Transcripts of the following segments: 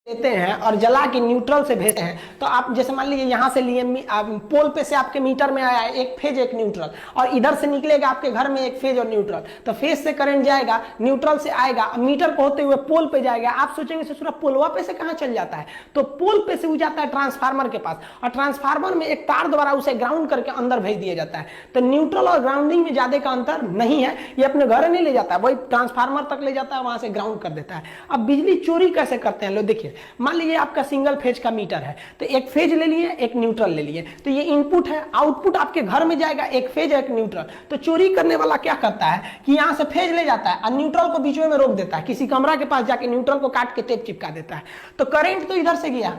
लेते हैं और जला के न्यूट्रल से भेजते हैं। तो आप जैसे मान लीजिए यहाँ से लिए पोल पे से आपके मीटर में आया एक फेज एक न्यूट्रल, और इधर से निकलेगा आपके घर में एक फेज और न्यूट्रल। तो फेज से करंट जाएगा, न्यूट्रल से आएगा, मीटर को होते हुए पोल पे जाएगा। आप सोचेंगे ससुरा पोलवा पे से कहाँ चल जाता है, तो पोल पे से वो जाता है ट्रांसफार्मर के पास, और ट्रांसफार्मर में एक तार द्वारा उसे ग्राउंड करके अंदर भेज दिया जाता है। तो न्यूट्रल और ग्राउंडिंग में ज्यादा का अंतर नहीं है, ये अपने घर नहीं ले जाता है, वही ट्रांसफार्मर तक ले जाता है, वहां से ग्राउंड कर देता है। अब बिजली चोरी कैसे करते हैं लोग, देखिए मान लीजिए आपका सिंगल फेज का मीटर है, तो एक फेज ले लिए एक न्यूट्रल ले लिए, तो ये इनपुट है, आउटपुट आपके घर में जाएगा एक फेज एक न्यूट्रल। तो चोरी करने वाला क्या करता है कि यहां से फेज ले जाता है और न्यूट्रल को बीच में रोक देता है, किसी कमरा के पास जाके न्यूट्रल को काट के टेप चिपका देता है। तो करंट तो इधर से गया,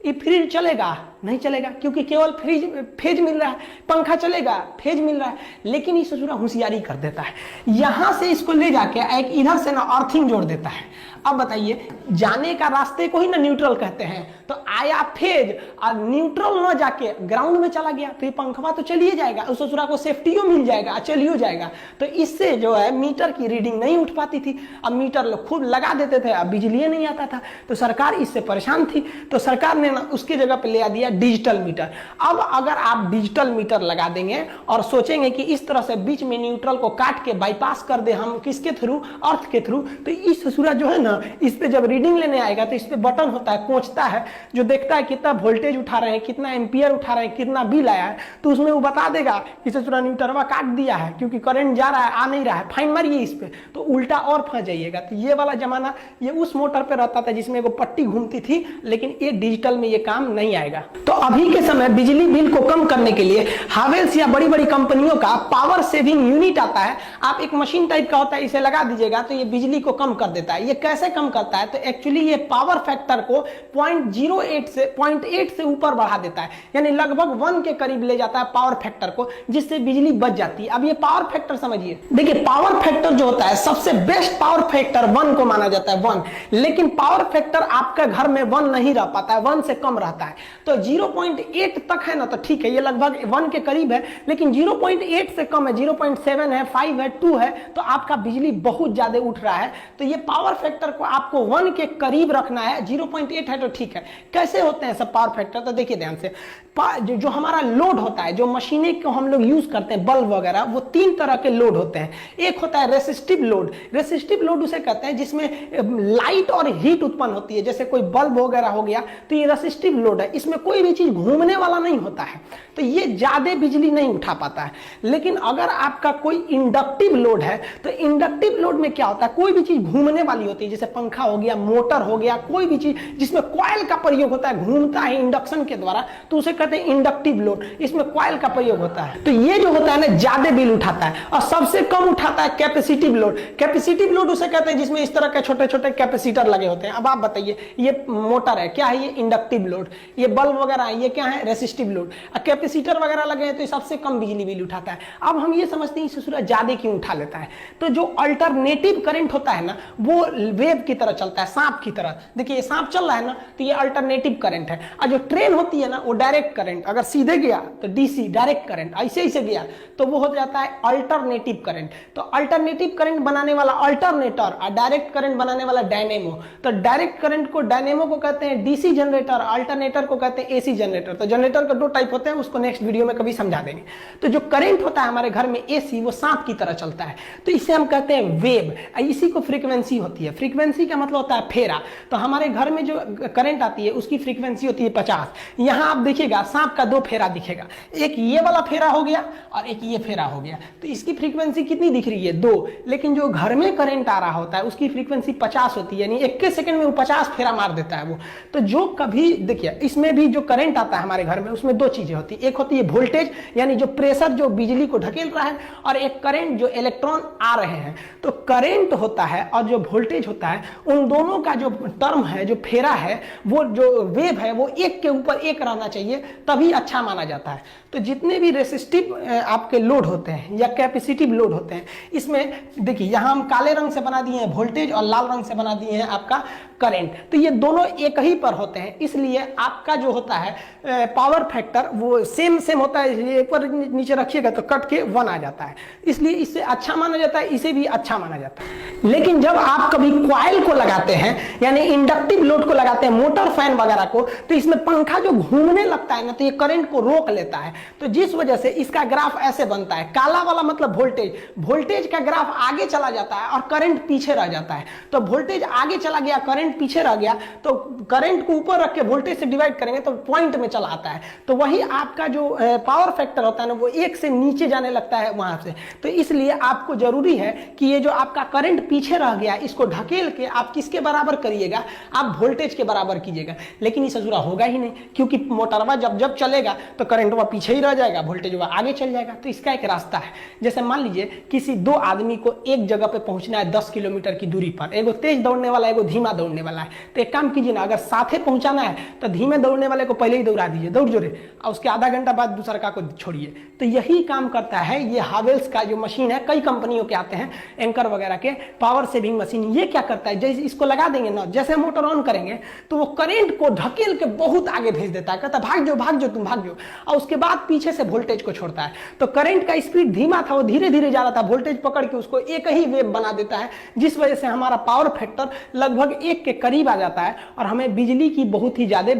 ये फ्रिज चलेगा नहीं चलेगा, क्योंकि केवल फेज मिल रहा है। पंखा चलेगा, फेज मिल रहा है, लेकिन ये ससुरा होशियारी कर देता है, यहां से इसको ले जाके एक इधर से ना अर्थिंग जोड़ देता है। अब बताइए, जाने का रास्ते को ही ना न्यूट्रल कहते हैं, तो आया फेज और न्यूट्रल ना जाके ग्राउंड में चला गया, तो ये पंखवा तो चलिए जाएगा, उस ससुरा को सेफ्टियो मिल जाएगा, चलियो जाएगा। तो इससे जो है मीटर की रीडिंग नहीं उठ पाती थी। अब मीटर लोग खूब लगा देते थे, अब बिजली नहीं आता था, तो सरकार इससे परेशान थी, तो सरकार ने ना उसकी जगह पे ले दिया डिजिटल मीटर। अब अगर आप डिजिटल मीटर लगा देंगे और सोचेंगे कि इस तरह से बीच में न्यूट्रल को काट के बाईपास कर दे हम किसके थ्रू, अर्थ के थ्रू, तो इस ससुरा जो है ना, इस पे जब रीडिंग लेने आएगा तो इस पे बटन होता है, कोंचता है, जो देखता है कितना वोल्टेज उठा रहे हैं, कितना एम्पियर उठा रहे हैं, कितना बिल आया है, तो उसमें वो बता देगा कि ससुरा न्यूट्रलवा काट दिया है, क्योंकि करंट जा रहा है, आ नहीं रहा है, फाइन मारिए इस पे, तो उल्टा और फंस जाइएगा। तो ये वाला जमाना ये उस मोटर पे रहता था जिसमें वो पट्टी घूमती थी, लेकिन ये डिजिटल में ये काम नहीं आएगा। तो अभी के समय बिजली बिल को कम करने के लिए हावेल्स या बड़ी बड़ी कंपनियों का पावर सेविंग यूनिट आता है। आप एक मशीन टाइप का होता है, इसे लगा दीजिएगा तो ये बिजली को कम कर देता है। ये कैसे कम करता है, तो एक्चुअली ये पावर फैक्टर को 0.8 से ऊपर बढ़ा देता है, यानी लगभग 1 के करीब ले जाता है पावर फैक्टर को, जिससे बिजली बच जाती है। अब ये पावर फैक्टर समझिए, देखिए पावर फैक्टर जो होता है सबसे बेस्ट पावर फैक्टर 1 को माना जाता है, 1, लेकिन पावर फैक्टर आपके घर में 1 नहीं रह पाता है, 1 से कम रहता है। तो 0.8 तक है ना, तो ठीक है, ये लगभग 1 के करीब है, लेकिन 0.8 से कम है, 0.7 है, 5 है, 2 है, तो आपका बिजली बहुत ज्यादा उठ रहा है। तो ये पावर फैक्टर को आपको 1 के करीब रखना है, 0.8 है तो ठीक है। कैसे होते हैं सब पावर फैक्टर, तो देखिए ध्यान से, जो हमारा लोड होता है, जो मशीनें को हम लोग यूज करते हैं, बल्ब वगैरह, वो 3 तरह के लोड होते हैं। एक होता है रेसिस्टिव लोड, रेसिस्टिव लोड उसे कहते हैं जिसमें लाइट और हीट उत्पन्न होती है, जैसे कोई बल्ब वगैरह हो गया, तो ये रेसिस्टिव लोड है, इसमें कोई भी चीज घूमने वाला नहीं होता है, तो ये ज्यादा बिजली नहीं उठा पाता है। लेकिन अगर आपका कोई इंडक्टिव लोड है, तो इंडक्टिव लोड में क्या होता है, कोई भी चीज घूमने वाली होती है, जैसे पंखा हो गया, मोटर हो गया, कोई भी चीज जिसमें कॉइल का प्रयोग होता है, घूमता है इंडक्शन के द्वारा, तो उसे कहते हैं इंडक्टिव लोड, इसमें कॉइल का प्रयोग होता है। तो ये जो होता है ना, ज्यादा बिल उठाता है। और सबसे कम उठाता है कैपेसिटिव लोड। कैपेसिटिव लोड उसे कहते हैं जिसमें इस तरह के छोटे छोटे कैपेसिटर लगे होते हैं। अब आप बताइए, ये मोटर है, क्या है ये, इंडक्टिव लोड, ये बल्ब वगैरह है, ये क्या है, रेसिस्टिव लोड। कैपेसिटर वगैरह लगे हैं तो ये सबसे कम बिजली बिल उठाता है। अब हम ये समझते हैं ससुरा ज्यादा क्यों उठा लेता है, तो जो अल्टरनेटिव करंट होता है ना, वो वेव की तरह चलता है, सांप की तरह। देखिए सांप चल रहा है ना, तो ये अल्टरनेटिव करंट है। और जो ट्रेन होती है ना, वो डायरेक्ट करंट, अगर सीधे गया तो डीसी डायरेक्ट करंट, ऐसे ऐसे गया तो वो हो जाता है अल्टरनेटिव करंट। तो अल्टरनेटिव करंट बनाने वाला अल्टरनेटर और डायरेक्ट करंट बनाने वाला डायनेमो। तो डायरेक्ट करंट को, डायनेमो को कहते हैं डीसी जनरेटर, अल्टरनेटर को कहते हैं एसी जनरेटर। तो जनरेटर का 2 टाइप होते हैं, उसको नेक्स्ट वीडियो में कभी समझा देंगे। तो जो करंट होता है हमारे घर में एसी, वो सांप की तरह चलता है, तो इसे हम कहते हैं वेव। इसी को फ्रीक्वेंसी होती है। फ्रीक्वेंसी का मतलब होता है फेरा। तो हमारे घर में जो करंट आती है उसकी फ्रीक्वेंसी होती है 50। यहां आप देखिएगा सांप का 2 फेरा दिखेगा, एक ये वाला फेरा हो गया और एक ये फेरा हो गया। तो इसकी फ्रीक्वेंसी कितनी दिख रही है, 2। लेकिन जो घर में करंट आ रहा होता है उसकी फ्रीक्वेंसी 50 होती है, यानी 1 सेकंड में वो 50 फेरा मार देता है वो। तो जो कभी देखिए, इसमें भी जो करंट आता है हमारे घर में, उसमें 2 चीजें होती है। एक होती है वोल्टेज, यानी जो प्रेशर जो बिजली को ढकेल रहा है, और एक करंट जो इलेक्ट्रॉन आ रहे हैं। तो करंट होता है और जो वोल्टेज होता है, उन दोनों का जो टर्म है, जो फेरा है, वो जो वेव है, वो 1 के ऊपर 1 रहना चाहिए, तभी अच्छा माना जाता है। तो जितने भी रेसिस्टिव आपके लोड होते हैं या कैपेसिटिव लोड होते हैं, इसमें देखिए यहां हम काले रंग से बना दिए हैं वोल्टेज और लाल रंग से बना दिए हैं आपका करंट, तो ये दोनों एक ही पर होते हैं, इसलिए आपका जो होता है पावर फैक्टर वो सेम होता है, इसलिए एक पर नीचे रखिएगा तो कट के 1 आ जाता है, इसलिए इससे अच्छा माना जाता है, इसे भी अच्छा माना जाता है। लेकिन जब आप कभी कॉइल को लगाते हैं यानी इंडक्टिव लोड को लगाते हैं, मोटर फैन वगैरह को, तो इसमें पंखा जो घूमने लगता है ना तो ये करंट को रोक लेता है, तो जिस वजह से इसका ग्राफ ऐसे बनता है, काला वाला मतलब वोल्टेज का ग्राफ आगे चला जाता है और करंट पीछे रह जाता है, तो वोल्टेज आगे चला गया, करंट पीछे रह गया, तो करंट को ऊपर रख के वोल्टेज से डिवाइड करेंगे तो पॉइंट में चला आता है, तो वही आपका जो पावर फैक्टर होता है ना वो 1 से नीचे जाने लगता है वहां से, तो इसलिए आपको जरूरी है कि ये जो आपका करंट पीछे रह गया इसको ढकेल के आप किसके बराबर करिएगा, आप वोल्टेज के बराबर कीजिएगा, लेकिन इस अधूरा होगा ही नहीं, क्योंकि मोटरवा जब चलेगा तो करंट वह पीछे ही रह जाएगा, वोल्टेज वह आगे चल जाएगा। तो इसका एक रास्ता है, जैसे मान लीजिए किसी 2 आदमी को एक जगह पे पहुंचना है 10 किलोमीटर की दूरी पर, एगो तेज दौड़ने वाला एगो धीमा दौड़ने वाला है, तो एक काम कीजिए ना, अगर साथे पहुंचाना है तो धीमे दौड़ने वाले को पहले ही दौड़ा दीजिए, दौड़ जोरे, और उसके आधा घंटा बाद दूसरा का को छोड़िए। तो यही काम करता है ये हावेल्स का जो मशीन है, कई कंपनियों के आते हैं एंकर वगैरह के पावर सेविंग मशीन, ये क्या करता है, जैसे इसको लगा देंगे ना, जैसे मोटर ऑन करेंगे तो वो करंट को ढकेल के बहुत आगे भेज देता है, कहता भाग जाओ तुम भाग जाओ, और उसके बाद पीछे से वोल्टेज को छोड़ता है, तो करंट का स्पीड धीमा था वो धीरे धीरे जा रहा था, वोल्टेज पकड़ के उसको एक ही वेव बना देता है, जिस वजह से हमारा पावर फैक्टर लगभग 1 के करीब आ जाता है और हमें बिजली की बहुत ही ज्यादा